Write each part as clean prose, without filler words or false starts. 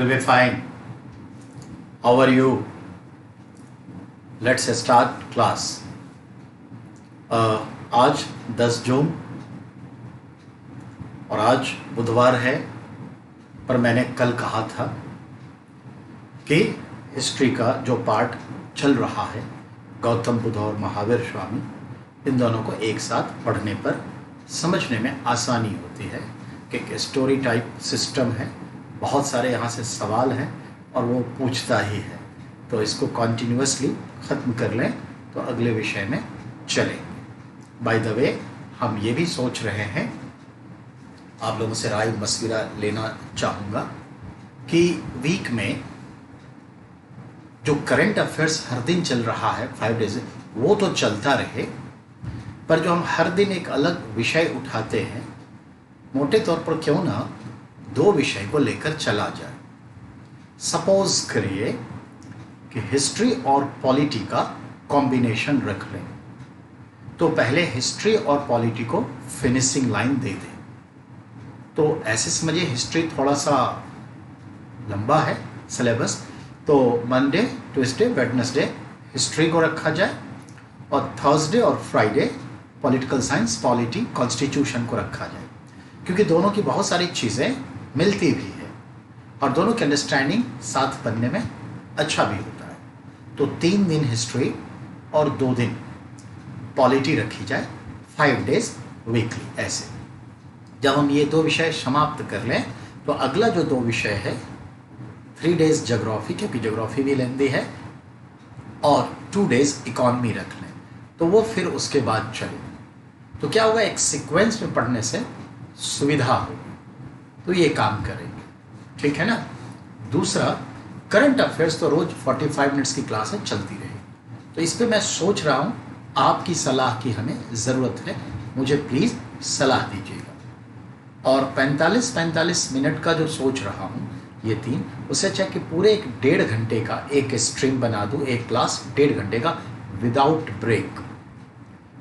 Will be fine. How are you? Let's start class. आज 10 जून और आज बुधवार है, पर मैंने कल कहा था कि हिस्ट्री का जो पार्ट चल रहा है गौतम बुद्ध और महावीर स्वामी, इन दोनों को एक साथ पढ़ने पर समझने में आसानी होती है कि एक स्टोरी टाइप सिस्टम है। बहुत सारे यहाँ से सवाल हैं और वो पूछता ही है, तो इसको कॉन्टिन्यूसली ख़त्म कर लें तो अगले विषय में चलेंगे। बाय द वे, हम ये भी सोच रहे हैं, आप लोगों से राय मशविरा लेना चाहूँगा कि वीक में जो करंट अफेयर्स हर दिन चल रहा है 5 डेज, वो तो चलता रहे, पर जो हम हर दिन एक अलग विषय उठाते हैं, मोटे तौर पर क्यों ना 2 विषय को लेकर चला जाए। सपोज करिए कि हिस्ट्री और पॉलिटी का कॉम्बिनेशन रख लें, तो पहले हिस्ट्री और पॉलिटी को फिनिशिंग लाइन दे दें। तो ऐसे समझिए हिस्ट्री थोड़ा सा लंबा है सिलेबस, तो मंडे ट्यूसडे वेडनेसडे हिस्ट्री को रखा जाए और थर्सडे और Friday political science polity constitution को रखा जाए, क्योंकि दोनों की बहुत सारी चीज़ें मिलती भी है और दोनों की अंडरस्टैंडिंग साथ बनने में अच्छा भी होता है। तो 3 दिन हिस्ट्री और 2 दिन पॉलिटी रखी जाए, 5 डेज वीकली। ऐसे जब हम ये 2 विषय समाप्त कर लें तो अगला जो 2 विषय है 3 डेज ज्योग्राफी, क्योंकि ज्योग्राफी भी लेंदी है, और 2 डेज इकॉनमी रख लें, तो वो फिर उसके बाद चले। तो क्या होगा, एक सीक्वेंस में पढ़ने से सुविधा होगी, तो ये काम करेंगे, ठीक है ना। दूसरा, करंट अफेयर्स तो रोज 45 मिनट्स की क्लास है, चलती रहेगी, तो इस पे मैं सोच रहा हूँ आपकी सलाह की हमें ज़रूरत है, मुझे प्लीज़ सलाह दीजिएगा। और 45 मिनट का जो सोच रहा हूँ ये 3, उससे अच्छा कि पूरे एक 1.5 घंटे का एक स्ट्रीम बना दूँ, एक क्लास 1.5 घंटे का विदाउट ब्रेक।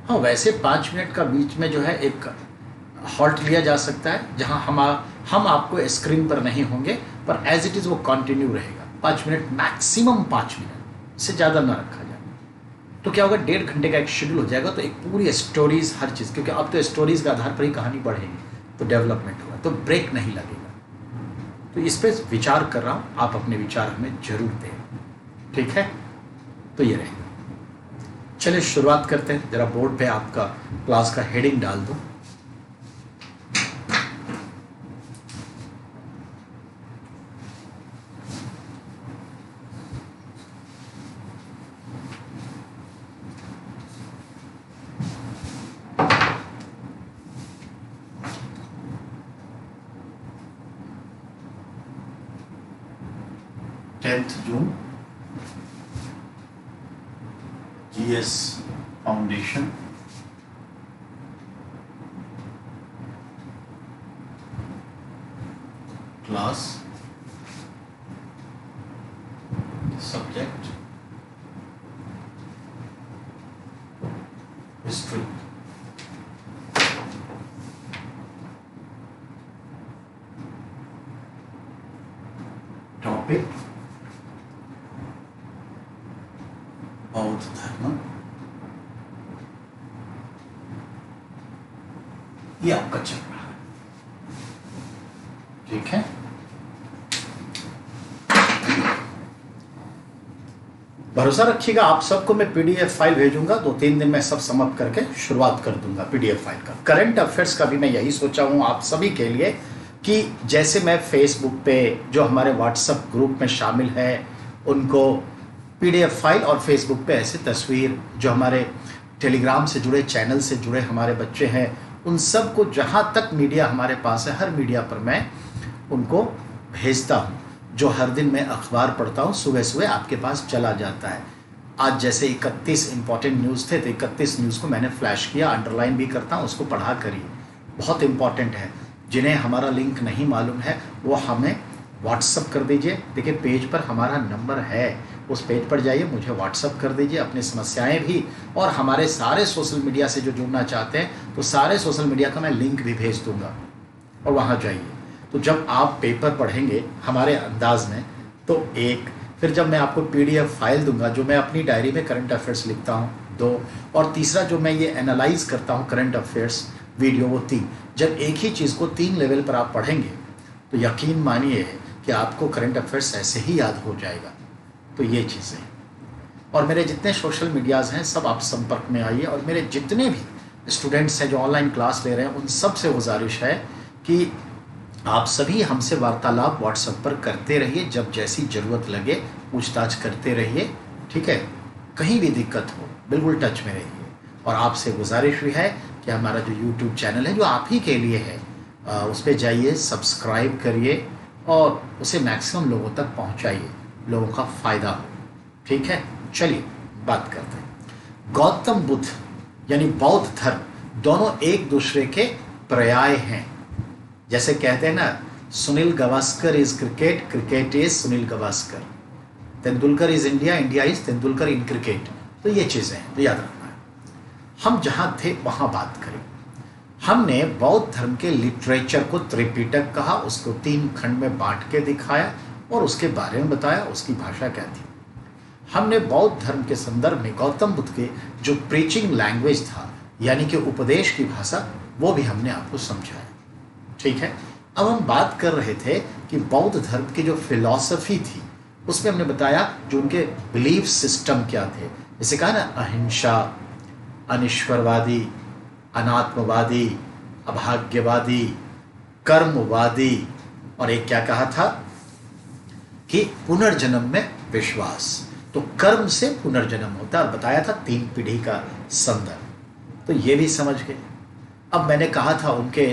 हाँ, वैसे 5 मिनट का बीच में जो है एक हॉल्ट लिया जा सकता है, जहाँ हम आपको स्क्रीन पर नहीं होंगे, पर एज इट इज़ वो कंटिन्यू रहेगा। 5 मिनट मैक्सिमम, 5 मिनट से ज़्यादा ना रखा जाए। तो क्या होगा, 1.5 घंटे का एक शेड्यूल हो जाएगा, तो एक पूरी स्टोरीज हर चीज़, क्योंकि अब तो स्टोरीज के आधार पर ही कहानी बढ़ेगी, तो डेवलपमेंट होगा, तो ब्रेक नहीं लगेगा। तो इस पर विचार कर रहा हूँ, आप अपने विचार हमें जरूर दें, ठीक है। तो ये रहेगा। चलिए शुरुआत करते हैं। ज़रा बोर्ड पे आपका क्लास का हेडिंग डाल दूँ। June GS foundation class, subject history, topic बौद्ध धर्म। ये आपका चल रहा है, ठीक है। भरोसा रखिएगा, आप सबको मैं पीडीएफ फाइल भेजूंगा, 2-3 दिन में सब समाप्त करके शुरुआत कर दूंगा पीडीएफ फाइल का। करंट अफेयर्स का भी मैं यही सोचा हूं आप सभी के लिए, कि जैसे मैं फेसबुक पे जो हमारे व्हाट्सएप ग्रुप में शामिल है उनको पीडीएफ फाइल, और फेसबुक पे ऐसे तस्वीर, जो हमारे टेलीग्राम से जुड़े, चैनल से जुड़े हमारे बच्चे हैं, उन सब को जहाँ तक मीडिया हमारे पास है, हर मीडिया पर मैं उनको भेजता हूँ। जो हर दिन मैं अखबार पढ़ता हूँ, सुबह सुबह आपके पास चला जाता है। आज जैसे 31 इंपॉर्टेंट न्यूज़ थे, तो 31 न्यूज़ को मैंने फ्लैश किया, अंडरलाइन भी करता हूँ, उसको पढ़ा करिए, बहुत इंपॉर्टेंट है। जिन्हें हमारा लिंक नहीं मालूम है वो हमें व्हाट्सअप कर दीजिए। देखिए पेज पर हमारा नंबर है, उस पेज पर जाइए, मुझे व्हाट्सअप कर दीजिए अपनी समस्याएं भी, और हमारे सारे सोशल मीडिया से जो जुड़ना चाहते हैं तो सारे सोशल मीडिया का मैं लिंक भी भेज दूंगा, और वहाँ जाइए। तो जब आप पेपर पढ़ेंगे हमारे अंदाज में तो एक, फिर जब मैं आपको पीडीएफ फाइल दूंगा जो मैं अपनी डायरी में करंट अफेयर्स लिखता हूँ, दो, और तीसरा जो मैं ये एनालाइज करता हूँ करंट अफेयर्स वीडियो, वो तीन। जब एक ही चीज़ को 3 लेवल पर आप पढ़ेंगे तो यकीन मानिए कि आपको करंट अफेयर्स ऐसे ही याद हो जाएगा। तो ये चीज़ें, और मेरे जितने सोशल मीडियाज़ हैं सब आप संपर्क में आइए, और मेरे जितने भी स्टूडेंट्स हैं जो ऑनलाइन क्लास ले रहे हैं उन सब से गुजारिश है कि आप सभी हमसे वार्तालाप व्हाट्सएप पर करते रहिए, जब जैसी ज़रूरत लगे पूछताछ करते रहिए, ठीक है। कहीं भी दिक्कत हो बिल्कुल टच में रहिए। और आपसे गुजारिश भी है कि हमारा जो यूट्यूब चैनल है जो आप ही के लिए है, उस पर जाइए, सब्सक्राइब करिए और उसे मैक्सिमम लोगों तक पहुंचाइए, लोगों का फ़ायदा हो, ठीक है। चलिए बात करते हैं। गौतम बुद्ध यानी बौद्ध धर्म दोनों एक दूसरे के पर्याय हैं। जैसे कहते हैं ना, Sunil Gavaskar is cricket, cricket is Sunil Gavaskar, Tendulkar is India, India is Tendulkar in cricket. तो ये चीज़ें हैं, तो याद रखना है। हम जहाँ थे वहाँ बात करें। हमने बौद्ध धर्म के लिटरेचर को त्रिपिटक कहा, उसको 3 खंड में बांट के दिखाया और उसके बारे में बताया उसकी भाषा क्या थी। हमने बौद्ध धर्म के संदर्भ में गौतम बुद्ध के जो प्रीचिंग लैंग्वेज था यानी कि उपदेश की भाषा, वो भी हमने आपको समझाया, ठीक है। अब हम बात कर रहे थे कि बौद्ध धर्म की जो फिलॉसफी थी उसमें हमने बताया जो उनके बिलीफ सिस्टम क्या थे। जैसे कहा ना, अहिंसा, अनिश्वरवादी, अनात्मवादी, अभाग्यवादी, कर्मवादी, और एक क्या कहा था कि पुनर्जन्म में विश्वास। तो कर्म से पुनर्जन्म होता है, और बताया था 3 पीढ़ी का संदर्भ, तो ये भी समझ गए। अब मैंने कहा था उनके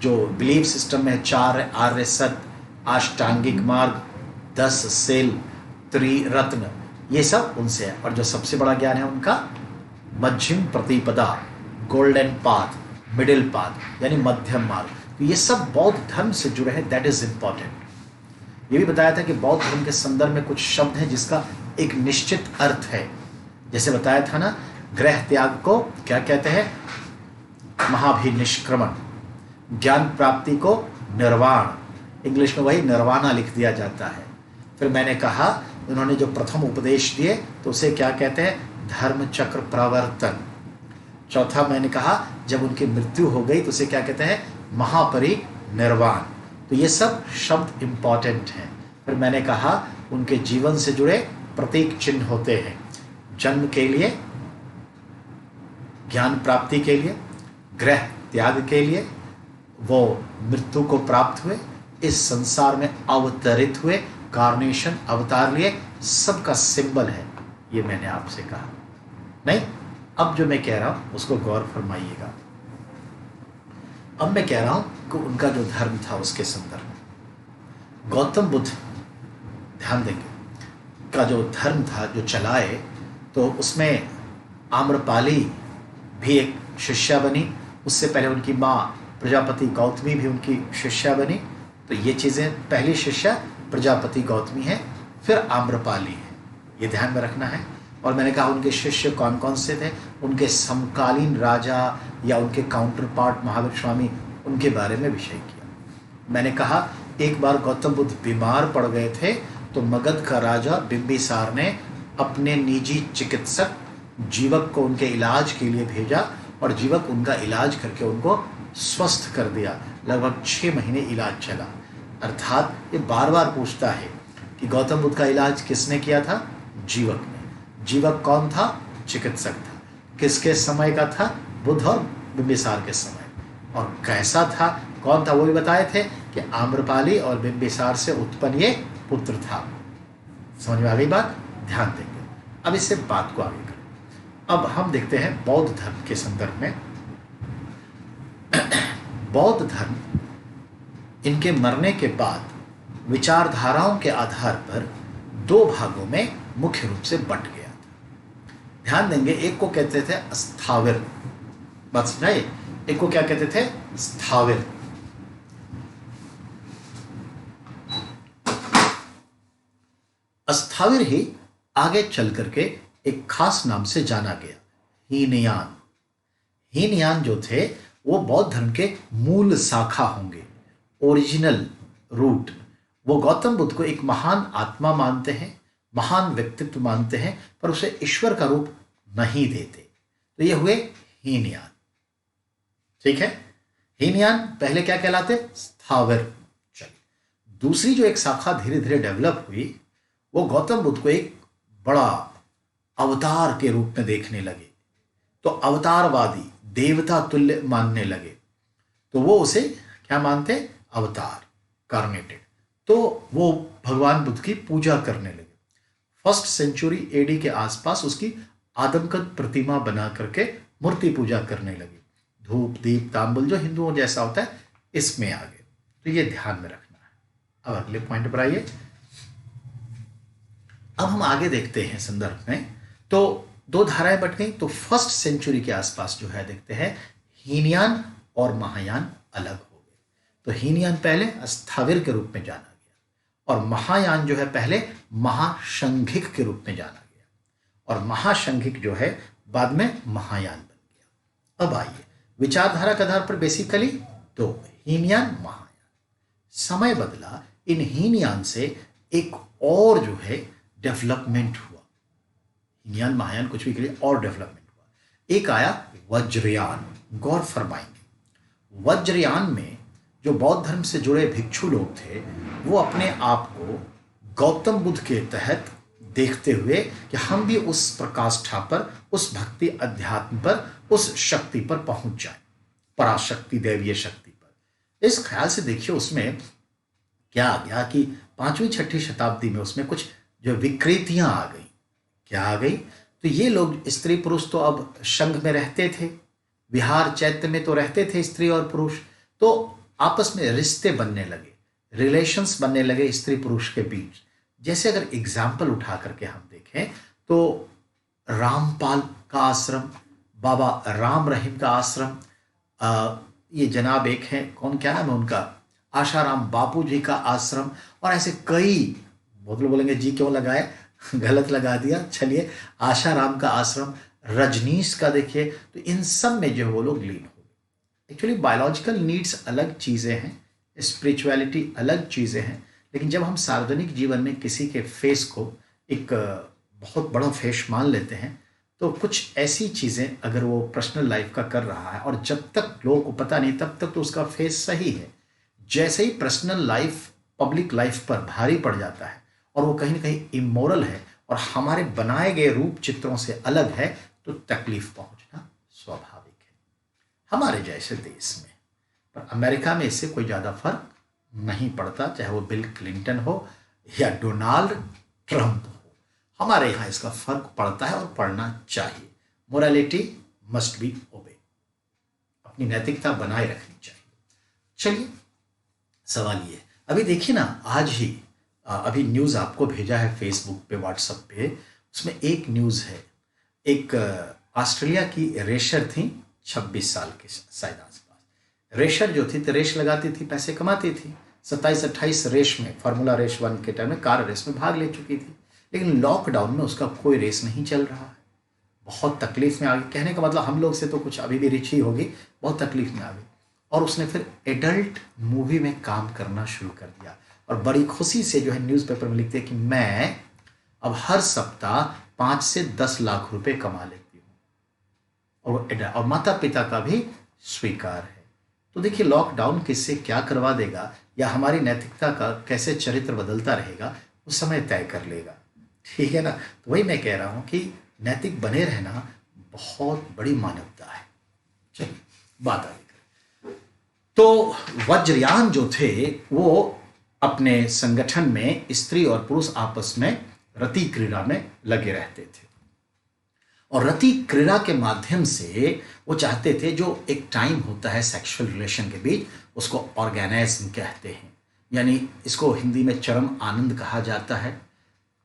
जो बिलीफ सिस्टम में 4 आर्य सत्य, अष्टांगिक मार्ग, 10 सेल, त्रिरत्न, ये सब उनसे है। और जो सबसे बड़ा ज्ञान है उनका मध्यम प्रतिपदा, गोल्डन पाथ, मिडिल पाथ यानी मध्यम मार्ग। तो ये सब बौद्ध धर्म से जुड़े हैं, दैट इज इंपॉर्टेंट। ये भी बताया था कि बौद्ध धर्म के संदर्भ में कुछ शब्द हैं जिसका एक निश्चित अर्थ है। जैसे बताया था ना, ग्रह त्याग को क्या कहते हैं, महाभिनिष्क्रमण, ज्ञान प्राप्ति को निर्वाण, इंग्लिश में वही निर्वाणा लिख दिया जाता है। फिर मैंने कहा उन्होंने जो प्रथम उपदेश दिए तो उसे क्या कहते हैं, धर्म चक्र प्रवर्तन। चौथा मैंने कहा जब उनकी मृत्यु हो गई तो उसे क्या कहते हैं, महापरिनिर्वाण। तो ये सब शब्द इंपॉर्टेंट हैं। फिर मैंने कहा उनके जीवन से जुड़े प्रतीक चिन्ह होते हैं, जन्म के लिए, ज्ञान प्राप्ति के लिए, ग्रह त्याग के लिए, वो मृत्यु को प्राप्त हुए, इस संसार में अवतरित हुए, कार्नेशन अवतार लिए, सबका सिंबल है। ये मैंने आपसे कहा नहीं। अब जो मैं कह रहा हूं उसको गौर फरमाइएगा। अब मैं कह रहा हूं कि उनका जो धर्म था उसके संदर्भ में गौतम बुद्ध, ध्यान देंगे, का जो धर्म था जो चलाए, तो उसमें आम्रपाली भी एक शिष्या बनी। उससे पहले उनकी माँ प्रजापति गौतमी भी उनकी शिष्या बनी। तो ये चीज़ें, पहली शिष्या प्रजापति गौतमी है, फिर आम्रपाली है, ये ध्यान में रखना है। और मैंने कहा उनके शिष्य कौन कौन से थे, उनके समकालीन राजा या उनके काउंटर पार्ट महावीर स्वामी, उनके बारे में विषय किया। मैंने कहा एक बार गौतम बुद्ध बीमार पड़ गए थे तो मगध का राजा बिंबिसार ने अपने निजी चिकित्सक जीवक को उनके इलाज के लिए भेजा, और जीवक उनका इलाज करके उनको स्वस्थ कर दिया। लगभग 6 महीने इलाज चला। अर्थात ये बार बार पूछता है कि गौतम बुद्ध का इलाज किसने किया था, जीवक ने। जीवक कौन था, चिकित्सक था। किसके समय का था, बुद्ध और बिंबिसार के समय। और कैसा था, कौन था, वो भी बताए थे कि आम्रपाली और बिंबिसार से उत्पन्न ये पुत्र था। समझ में आ गई बात, ध्यान देंगे। अब इससे बात को आगे करें। अब हम देखते हैं बौद्ध धर्म के संदर्भ में। बौद्ध धर्म इनके मरने के बाद विचारधाराओं के आधार पर 2 भागों में मुख्य रूप से बट गया था। ध्यान देंगे, एक को कहते थे स्थाविर, बात समझाइए, एक को क्या कहते थे, स्थाविर। स्थाविर ही आगे चल करके एक खास नाम से जाना गया, हीनयान। हीनयान जो थे वो बौद्ध धर्म के मूल शाखा होंगे, ओरिजिनल रूट वो गौतम बुद्ध को एक महान आत्मा मानते हैं, महान व्यक्तित्व मानते हैं, पर उसे ईश्वर का रूप नहीं देते। तो ये हुए हीनयान। ठीक है, हीनयान पहले क्या कहलाते? स्थावर। चलिए, दूसरी जो एक शाखा धीरे धीरे डेवलप हुई वो गौतम बुद्ध को एक बड़ा अवतार के रूप में देखने लगे, तो अवतारवादी, देवता तुल्य मानने लगे। तो वो उसे क्या मानते? अवतार, कार्नेटेड। तो वो भगवान बुद्ध की पूजा करने लगे। 1st सेंचुरी एडी के आसपास उसकी आदमकद प्रतिमा बना करके मूर्ति पूजा करने लगे। धूप दीप तांबुल जो हिंदुओं जैसा होता है इसमें आ गए। तो ये ध्यान में रखना है। अब अगले पॉइंट पर आइए। अब हम आगे देखते हैं संदर्भ में। तो 2 धाराएं बट गई। तो 1st सेंचुरी के आसपास जो है देखते हैं हीनयान और महायान अलग हो गए। तो हीनयान पहले स्थाविर के रूप में जाना गया और महायान जो है पहले महाशंघिक के रूप में जाना गया और महाशंघिक जो है बाद में महायान बन गया। अब आइए विचारधारा के आधार पर बेसिकली तो हीनयान महायान। समय बदला, इन हीनयान से एक और जो है डेवलपमेंट हुआ। हीनयान महायान कुछ भी के लिए और डेवलपमेंट हुआ। एक आया वज्रयान। गौर फरमाएंगे, वज्रयान में जो बौद्ध धर्म से जुड़े भिक्षु लोग थे वो अपने आप को गौतम बुद्ध के तहत देखते हुए कि हम भी उस प्रकाष्ठा पर, उस भक्ति अध्यात्म पर, उस शक्ति पर पहुंच जाए, पराशक्ति, दैवीय शक्ति पर। इस ख्याल से देखिए उसमें क्या आ गया कि 5वीं 6वीं शताब्दी में उसमें कुछ जो विकृतियां आ गई। क्या आ गई? तो ये लोग स्त्री पुरुष तो अब संघ में रहते थे, विहार चैत्य में तो रहते थे स्त्री और पुरुष, तो आपस में रिश्ते बनने लगे, रिलेशंस बनने लगे स्त्री पुरुष के बीच। जैसे अगर एग्जाम्पल उठा करके हम देखें तो रामपाल का आश्रम, बाबा राम रहीम का आश्रम, ये जनाब एक है, कौन, क्या नाम है उनका, आशाराम बापू जी का आश्रम, और ऐसे कई, बहुत लोग बोलेंगे जी क्यों लगाए, गलत लगा दिया, चलिए, आशाराम का आश्रम, रजनीश का देखिए। तो इन सब में जो वो लोग लीन हो गए। एक्चुअली बायोलॉजिकल नीड्स अलग चीज़ें हैं, स्पिरिचुअलिटी अलग चीज़ें हैं, लेकिन जब हम सार्वजनिक जीवन में किसी के फेस को एक बहुत बड़ा फेस मान लेते हैं तो कुछ ऐसी चीज़ें अगर वो पर्सनल लाइफ का कर रहा है और जब तक लोगों को पता नहीं तब तक तो उसका फेस सही है। जैसे ही पर्सनल लाइफ पब्लिक लाइफ पर भारी पड़ जाता है और वो कहीं ना कहीं इमोरल है और हमारे बनाए गए रूप चित्रों से अलग है तो तकलीफ पहुंचना स्वाभाविक है हमारे जैसे देश में। पर अमेरिका में इससे कोई ज़्यादा फर्क नहीं पड़ता, चाहे वो बिल क्लिंटन हो या डोनाल्ड ट्रंप हो। हमारे यहाँ इसका फर्क पड़ता है और पड़ना चाहिए। मोरालिटी मस्ट बी ओबे, अपनी नैतिकता बनाए रखनी चाहिए। चलिए, सवाल ये, अभी देखिए ना, आज ही अभी न्यूज़ आपको भेजा है फेसबुक पे, व्हाट्सएप पे, उसमें एक न्यूज़ है, एक ऑस्ट्रेलिया की रेशर थी, 26 साल के शायद आसपास। रेशर जो थी तो रेस लगाती थी, पैसे कमाती थी। 27-28 रेस में, फार्मूला रेस 1 के टाइम में, कार रेस में भाग ले चुकी थी, लेकिन लॉकडाउन में उसका कोई रेस नहीं चल रहा है। बहुत तकलीफ में आ गई, कहने का मतलब हम लोग से तो कुछ अभी भी रिच ही होगी, बहुत तकलीफ में आ गई। और उसने फिर एडल्ट मूवी में काम करना शुरू कर दिया और बड़ी खुशी से जो है न्यूज़पेपर में लिखते हैं कि मैं अब हर सप्ताह 5 से 10 लाख रुपए कमा लेती हूँ, और माता पिता का भी स्वीकार है। तो देखिए, लॉकडाउन किससे क्या करवा देगा या हमारी नैतिकता का कैसे चरित्र बदलता रहेगा वो समय तय कर लेगा, ठीक है ना। तो वही मैं कह रहा हूँ कि नैतिक बने रहना बहुत बड़ी मानवता है। चलिए बात आगे करें। तो वज्रयान जो थे वो अपने संगठन में स्त्री और पुरुष आपस में रति क्रीड़ा में लगे रहते थे, और रति क्रीड़ा के माध्यम से वो चाहते थे, जो एक टाइम होता है सेक्सुअल रिलेशन के बीच, उसको ऑर्गेनाइज्म कहते हैं, यानी इसको हिंदी में चरम आनंद कहा जाता है।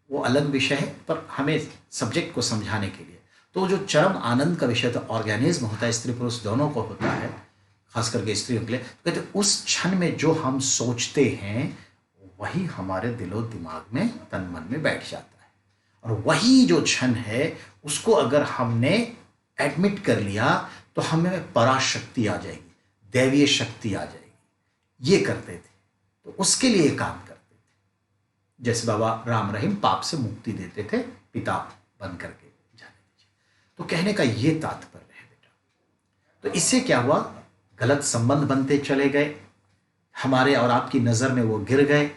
वो अलग विषय है, पर हमें सब्जेक्ट को समझाने के लिए, तो जो चरम आनंद का विषय तो ऑर्गेनिज्म होता है, स्त्री पुरुष दोनों को होता है, खास करके स्त्रियों के लिए। कहते तो उस क्षण में जो हम सोचते हैं वही हमारे दिलो दिमाग में, तन मन में बैठ जाता है, और वही जो क्षण है उसको अगर हमने एडमिट कर लिया तो हमें पराशक्ति आ जाएगी, दैवीय शक्ति आ जाएगी। ये करते थे। तो उसके लिए काम करते थे। जैसे बाबा राम रहीम पाप से मुक्ति देते थे, पिता बन करके जाने दीजिए। तो कहने का ये तात्पर्य है बेटा। तो इससे क्या हुआ, गलत संबंध बनते चले गए, हमारे और आपकी नजर में वो गिर गए,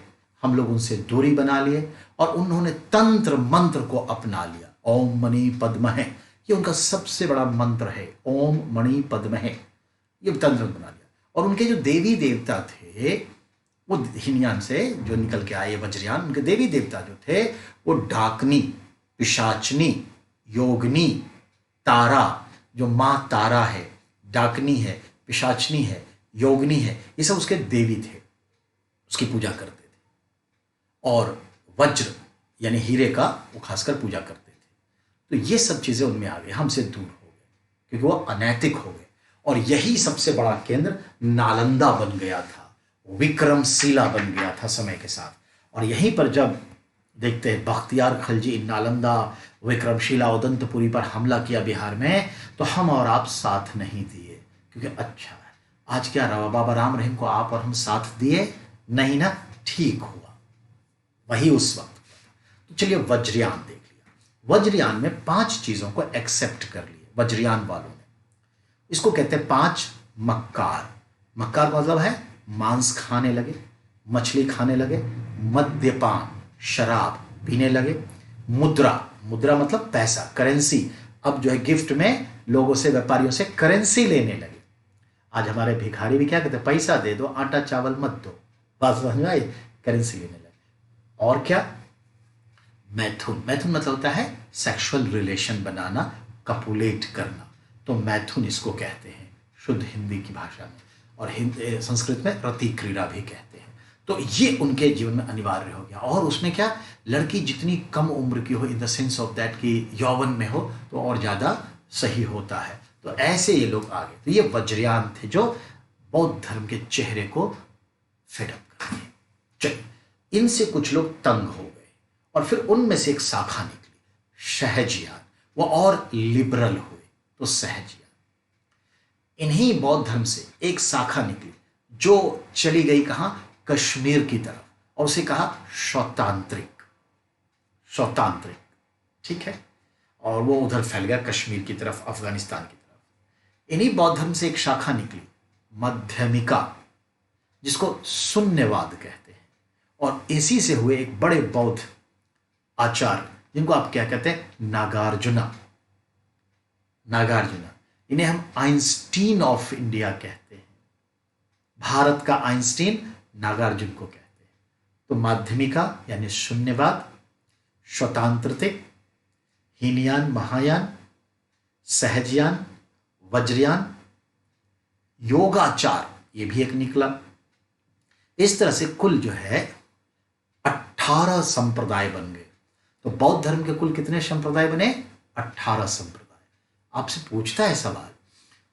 हम लोग उनसे दूरी बना लिए और उन्होंने तंत्र मंत्र को अपना लिया। ओम मणि पद्महे, ये उनका सबसे बड़ा मंत्र है, ओम मणि पद्महे, ये तंत्र बना लिया। और उनके जो देवी देवता थे वो हिनयान से जो निकल के आए वज्रयान, उनके देवी देवता जो थे वो डाकनी, पिशाचनी, योगनी, तारा, जो मां तारा है, डाकनी है, पिशाचनी है, योगनी है, ये सब उसके देवी थे, उसकी पूजा करते थे। और वज्र यानी हीरे का वो खासकर पूजा करते थे। तो ये सब चीजें उनमें आ गई, हमसे दूर हो गए क्योंकि वो अनैतिक हो गए। और यही सबसे बड़ा केंद्र नालंदा बन गया था, विक्रमशिला बन गया था समय के साथ। और यहीं पर जब देखते हैं बख्तियार खलजी नालंदा, विक्रमशिला, उदंतपुरी पर हमला किया बिहार में, तो हम और आप साथ नहीं दिए क्योंकि अच्छा आज क्या रहा, बाबा राम रहीम को आप और हम साथ दिए नहीं ना, ठीक हुआ, वही उस वक्त। तो चलिए वज्रयान देख लिया। वज्रयान में 5 चीजों को एक्सेप्ट कर लिए वज्रयान वालों ने। इसको कहते हैं 5 मक्कार। मक्कार का मतलब है मांस खाने लगे, मछली खाने लगे, मद्यपान शराब पीने लगे, मुद्रा, मुद्रा मतलब पैसा, करेंसी, अब जो है गिफ्ट में लोगों से, व्यापारियों से करेंसी लेने लगे। आज हमारे भिखारी भी क्या कहते हैं, पैसा दे दो, आटा चावल मत दो, बात समझ में आई, करेंसी लेने लगे। और क्या, मैथुन, मैथुन मतलब होता है सेक्सुअल रिलेशन बनाना, कपुलेट करना, तो मैथुन इसको कहते हैं शुद्ध हिंदी की भाषा में। और संस्कृत में रति क्रीड़ा भी कहते हैं। तो ये उनके जीवन में अनिवार्य हो गया। और उसमें क्या, लड़की जितनी कम उम्र की हो, in the sense of that कि यौवन में हो, तो और ज्यादा सही होता है। तो ऐसे ये लोग आ गए। तो ये वज्रयान थे जो बौद्ध धर्म के चेहरे को फेडअप कर दिए। चलिए, इनसे कुछ लोग तंग हो गए और फिर उनमें से एक शाखा निकली, सहजयान, वो और लिबरल हुए, तो सहजयान। इन्हीं बौद्ध धर्म से एक शाखा निकली जो चली गई कहां, कश्मीर की तरफ, और उसे कहा स्वतांत्रिक, स्वतांत्रिक, ठीक है। और वो उधर फैल गया कश्मीर की तरफ, अफगानिस्तान की तरफ। इन्हीं बौद्ध धर्म से एक शाखा निकली मध्यमिका, जिसको शून्यवाद कहते हैं। और इसी से हुए एक बड़े बौद्ध आचार्य जिनको आप क्या कहते हैं, नागार्जुना, नागार्जुना। इन्हें हम आइंस्टीन ऑफ इंडिया कहते हैं, भारत का आइंस्टीन नागार्जुन को कहते हैं। तो माध्यमिका यानी शून्यवाद, स्वतांत्रिक, हीनयान, महायान, सहजयान, वज्रयान, योगाचार, ये भी एक निकला। इस तरह से कुल जो है 18 संप्रदाय बन गए। तो बौद्ध धर्म के कुल कितने संप्रदाय बने, 18 संप्रदाय। आपसे पूछता है सवाल,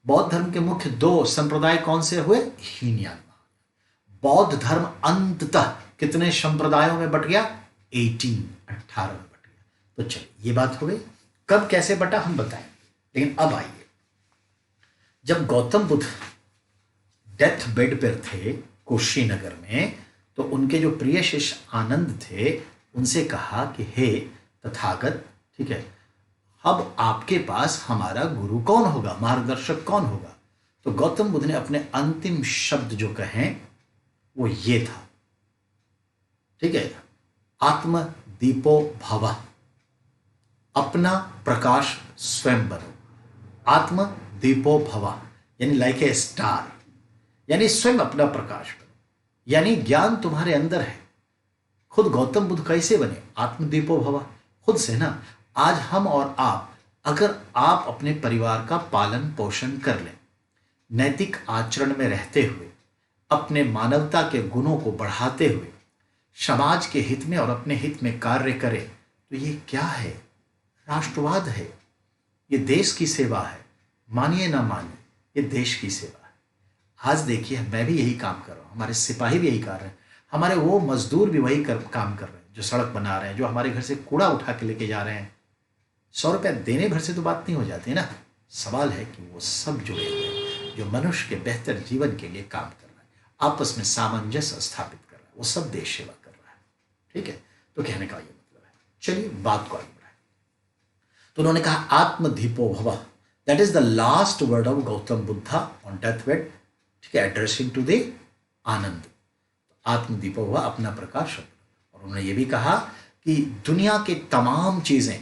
बौद्ध धर्म के मुख्य 2 संप्रदाय कौन से हुए, हीनयान, बौद्ध धर्म अंततः कितने संप्रदायों में बट गया, 18 में बट गया। तो चलिए ये बात हो गई। कब कैसे बटा हम बताएं, लेकिन अब आइए, जब गौतम बुद्ध डेथ बेड पर थे कुशीनगर में, तो उनके जो प्रिय शिष्य आनंद थे, उनसे कहा कि हे तथागत, ठीक है, अब आपके पास हमारा गुरु कौन होगा, मार्गदर्शक कौन होगा। तो गौतम बुद्ध ने अपने अंतिम शब्द जो कहे वो ये था, ठीक है, आत्म दीपो भव, अपना प्रकाश स्वयं बनो, आत्म दीपो भव यानी लाइक ए स्टार, यानी स्वयं अपना प्रकाश बनो, यानी ज्ञान तुम्हारे अंदर है। खुद गौतम बुद्ध कैसे बने, आत्मदीपो भव, खुद से ना। आज हम और आप, अगर आप अपने परिवार का पालन पोषण कर लें, नैतिक आचरण में रहते हुए, अपने मानवता के गुणों को बढ़ाते हुए, समाज के हित में और अपने हित में कार्य करें, तो ये क्या है, राष्ट्रवाद है, ये देश की सेवा है। मानिए ना मानिए, ये देश की सेवा है। आज देखिए, मैं भी यही काम कर रहा हूँ, हमारे सिपाही भी यही कर रहे हैं, हमारे वो मजदूर भी वही काम कर रहे हैं, जो सड़क बना रहे हैं, जो हमारे घर से कूड़ा उठा के लेके जा रहे हैं। 100 रुपया देने भर से तो बात नहीं हो जाती ना। सवाल है कि वो सब जुड़े हुए हैं जो मनुष्य के बेहतर जीवन के लिए काम कर रहे हैं, आपस में सामंजस्य स्थापित कर रहे हैं। वो सब देश सेवा कर रहा है। ठीक है, तो कहने का ये मतलब है। चलिए बात को आगे बढ़ाएं। तो उन्होंने कहा आत्मदीपो भव, that is the last word of Gautam Buddha on death bed. ठीक है, एड्रेसिंग टू द आनंद। आत्मदीपो भव, अपना प्रकाश। और उन्होंने ये भी कहा कि दुनिया के तमाम चीजें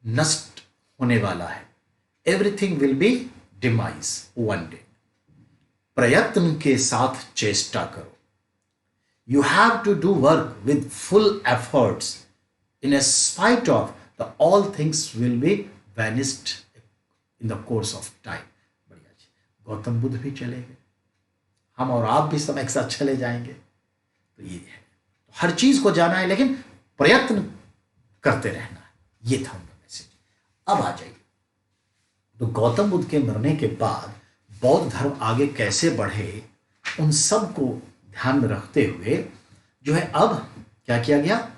नष्ट होने वाला है, everything will be demise one day. प्रयत्न के साथ चेष्टा करो। You have to do work with full efforts in spite of the all things will be vanished in the course of time. बढ़िया जी, गौतम बुद्ध भी चले गए, हम और आप भी समय के साथ चले जाएंगे। तो ये है, तो हर चीज को जाना है लेकिन प्रयत्न करते रहना है। ये था उनका मैसेज। अब आ जाइए, तो गौतम बुद्ध के मरने के बाद बौद्ध धर्म आगे कैसे बढ़े, उन सब को ध्यान में रखते हुए जो है अब क्या किया गया,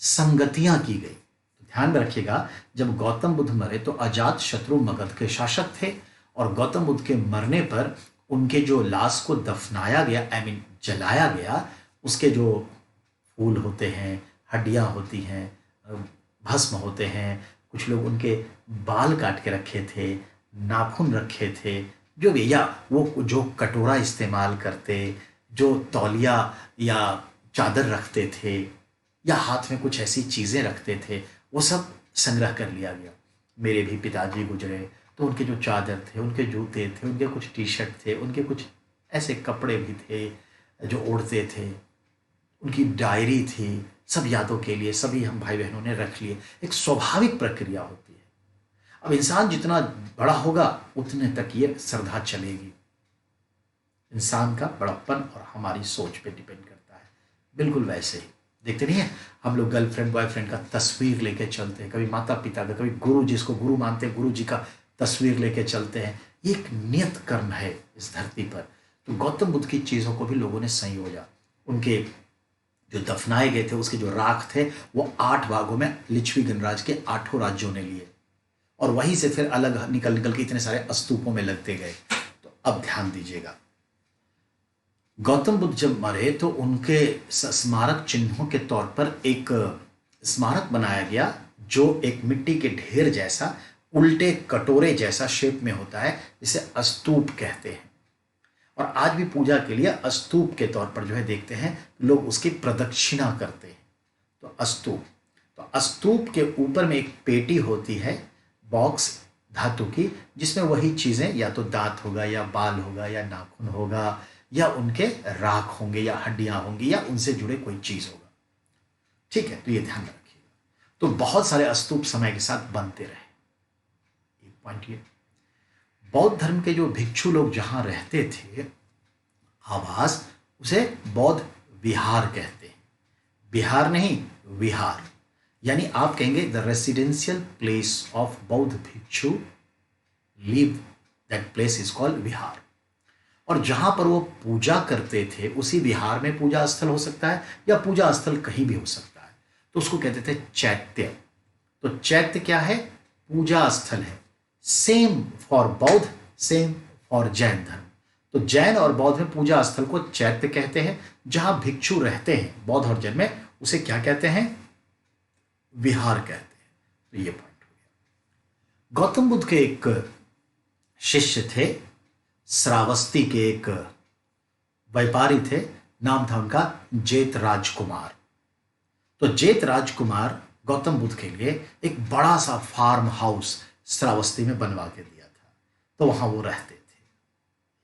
संगतियां की गई। तो ध्यान में रखिएगा, जब गौतम बुद्ध मरे तो अजात शत्रु मगध के शासक थे, और गौतम बुद्ध के मरने पर उनके जो लाश को दफनाया गया, आई मीन जलाया गया, उसके जो फूल होते हैं, हड्डियां होती हैं, भस्म होते हैं, कुछ लोग उनके बाल काट के रखे थे, नाखून रखे थे, जो भी, या वो जो कटोरा इस्तेमाल करते, जो तौलिया या चादर रखते थे, या हाथ में कुछ ऐसी चीज़ें रखते थे, वो सब संग्रह कर लिया गया। मेरे भी पिताजी गुजरे तो उनके जो चादर थे, उनके जूते थे, उनके कुछ टी शर्ट थे, उनके कुछ ऐसे कपड़े भी थे जो ओढ़ते थे, उनकी डायरी थी, सब यादों के लिए सभी हम भाई बहनों ने रख लिए। एक स्वाभाविक प्रक्रिया होती है। अब इंसान जितना बड़ा होगा उतने तक ये श्रद्धा चलेगी। इंसान का बड़प्पन और हमारी सोच पे डिपेंड करता है। बिल्कुल वैसे ही देखते नहीं है, हम लोग गर्लफ्रेंड बॉयफ्रेंड का तस्वीर लेके चलते हैं, कभी माता पिता का, कभी गुरु जिसको गुरु मानते हैं गुरु जी का तस्वीर लेके चलते हैं। ये एक नियत कर्म है इस धरती पर। तो गौतम बुद्ध की चीज़ों को भी लोगों ने संयोजा। उनके जो दफनाए गए थे उसके जो राख थे वो 8 भागों में लिच्छवी गणराज्य के 8 राज्यों ने लिए, और वहीं से फिर अलग निकल निकल के इतने सारे स्तूपों में लगते गए। तो अब ध्यान दीजिएगा, गौतम बुद्ध जब मरे तो उनके स्मारक चिन्हों के तौर पर एक स्मारक बनाया गया, जो एक मिट्टी के ढेर जैसा, उल्टे कटोरे जैसा शेप में होता है, जिसे स्तूप कहते हैं। और आज भी पूजा के लिए स्तूप के तौर पर जो है देखते हैं लोग उसकी प्रदक्षिणा करते हैं। तो स्तूप के ऊपर में एक पेटी होती है, बॉक्स धातु की, जिसमें वही चीजें, या तो दांत होगा या बाल होगा या नाखून होगा या उनके राख होंगे या हड्डियां होंगी या उनसे जुड़े कोई चीज होगा। ठीक है, तो ये ध्यान रखिएगा। तो बहुत सारे स्तूप समय के साथ बनते रहे। एक पॉइंट ये, बौद्ध धर्म के जो भिक्षु लोग जहां रहते थे, आवास, उसे बौद्ध विहार कहते हैं। बिहार नहीं, विहार, यानी आप कहेंगे द रेसिडेंशियल प्लेस ऑफ बौद्ध भिक्षु live, that place is called vihara. और जहां पर वो पूजा करते थे उसी विहार में पूजा स्थल हो सकता है, या पूजा स्थल कहीं भी हो सकता है, तो उसको कहते थे चैत्य। तो चैत्य क्या है, पूजा स्थल है। सेम फॉर बौद्ध, सेम फॉर जैन धर्म। तो जैन और बौद्ध में पूजा स्थल को चैत्य कहते हैं, जहां भिक्षु रहते हैं बौद्ध और जैन में उसे क्या कहते हैं, विहार कहते हैं। तो ये पॉइंट हो गया। गौतम बुद्ध के एक शिष्य थे, श्रावस्ती के एक व्यापारी थे, नाम था उनका जेत राजकुमार। तो जेत राजकुमार गौतम बुद्ध के लिए एक बड़ा सा फार्म हाउस श्रावस्ती में बनवा के दिया था, तो वहां वो रहते थे।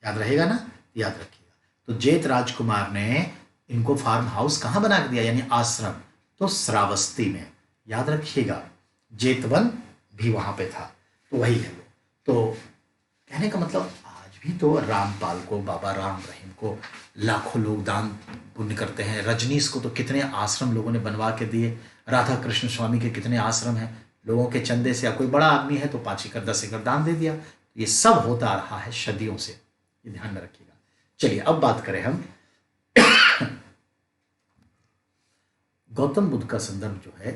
याद रहेगा ना, याद रखिएगा। तो जेत राजकुमार ने इनको फार्म हाउस कहां बना के दिया, यानी आश्रम, तो श्रावस्ती में। याद रखिएगा, जेतवन भी वहां पे था, तो वही है वो। तो कहने का मतलब, आज भी तो रामपाल को, बाबा राम रहीम को लाखों लोग दान पुण्य करते हैं। रजनीश को तो कितने आश्रम लोगों ने बनवा के दिए। राधा कृष्ण स्वामी के कितने आश्रम हैं, लोगों के चंदे से। या कोई बड़ा आदमी है तो 5 एकड़ 10 एकड़ दान दे दिया। ये सब होता रहा है सदियों से, ये ध्यान में रखिएगा। चलिए अब बात करें हम गौतम बुद्ध का संदर्भ जो है,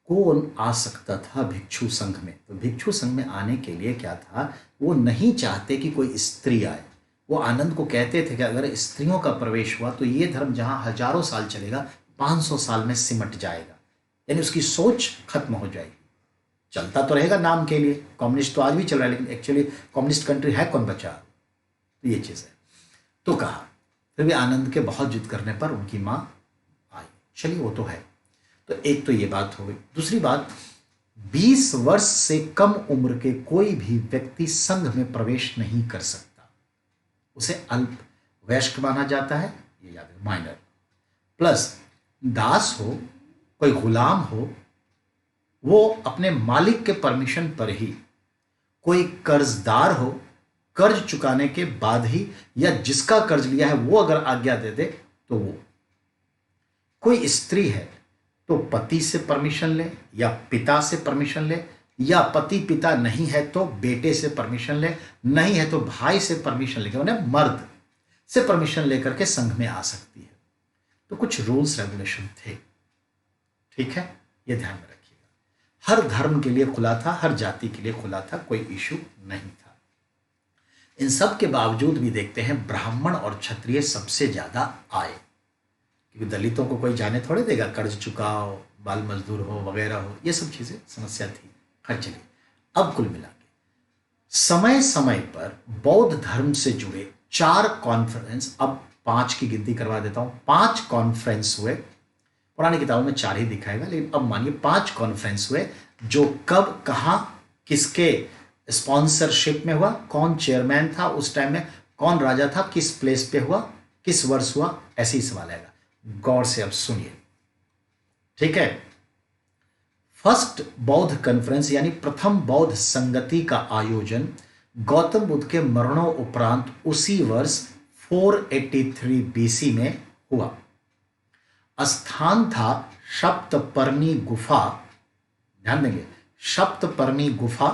कौन आ सकता था भिक्षु संघ में। तो भिक्षु संघ में आने के लिए क्या था, वो नहीं चाहते कि कोई स्त्री आए, वो आनंद को कहते थे कि अगर स्त्रियों का प्रवेश हुआ तो ये धर्म जहां हजारों साल चलेगा 500 साल में सिमट जाएगा, यानी उसकी सोच खत्म हो जाएगी। चलता तो रहेगा नाम के लिए, कम्युनिस्ट तो आज भी चल रहा है, लेकिन एक्चुअली कम्युनिस्ट कंट्री है कौन बचा, तो ये चीज़ है। तो कहा, फिर भी आनंद के बहुत जिद करने पर उनकी माँ आई। चलिए वो तो है। तो एक तो ये बात हो गई। दूसरी बात, 20 वर्ष से कम उम्र के कोई भी व्यक्ति संघ में प्रवेश नहीं कर सकता, उसे अल्प वयस्क माना जाता है, ये याद है, माइनर। प्लस दास हो, कोई गुलाम हो, वो अपने मालिक के परमिशन पर ही, कोई कर्जदार हो, कर्ज चुकाने के बाद ही, या जिसका कर्ज लिया है वो अगर आज्ञा दे दे तो वो, कोई स्त्री है तो पति से परमिशन ले या पिता से परमिशन ले, या पति पिता नहीं है तो बेटे से परमिशन ले, नहीं है तो भाई से परमिशन लेकर, उन्हें मर्द से परमिशन लेकर के संघ में आ सकती है। तो कुछ रूल्स रेगुलेशन थे, ठीक है, ये ध्यान में रखिएगा। हर धर्म के लिए खुला था, हर जाति के लिए खुला था, कोई इशू नहीं था। इन सब के बावजूद भी देखते हैं खब्राह्मण और क्षत्रिय सबसे ज्यादा आए, क्योंकि दलितों को कोई जाने थोड़े देगा, कर्ज चुकाओ, बाल मजदूर हो वगैरह हो, ये सब चीजें समस्या थी। खैर चलिए, अब कुल मिला के समय समय पर बौद्ध धर्म से जुड़े 4 कॉन्फ्रेंस, अब 5 की गिनती करवा देता हूं, 5 कॉन्फ्रेंस हुए। पुरानी किताबों में 4 ही दिखाएगा, लेकिन अब मानिए 5 कॉन्फ्रेंस हुए, जो कब, कहां, किसके स्पॉन्सरशिप में हुआ, कौन चेयरमैन था उस टाइम में, कौन राजा था, किस प्लेस पे हुआ, किस वर्ष हुआ, ऐसे ही सवाल आएगा। गौर से अब सुनिए, ठीक है। फर्स्ट बौद्ध कॉन्फ्रेंस यानी प्रथम बौद्ध संगति का आयोजन गौतम बुद्ध के मरणोपरांत उसी वर्ष 483 बीसी में हुआ। स्थान था सप्तपर्णी गुफा, ध्यान देंगे, सप्तपर्णी गुफा,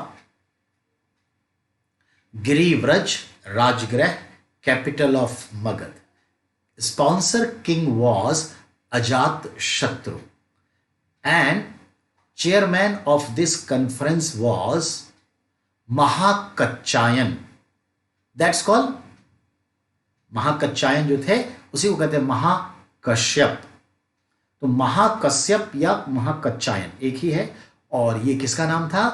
Girivraj Rajgriha, capital of Magadh. Sponsor king was Ajat-Shatru and chairman of this conference was Mahakachayan. That's called महाकच्छायन, जो थे उसी को कहते हैं महाकश्यप। तो महाकश्यप या महाकच्छायन एक ही है, और ये किसका नाम था,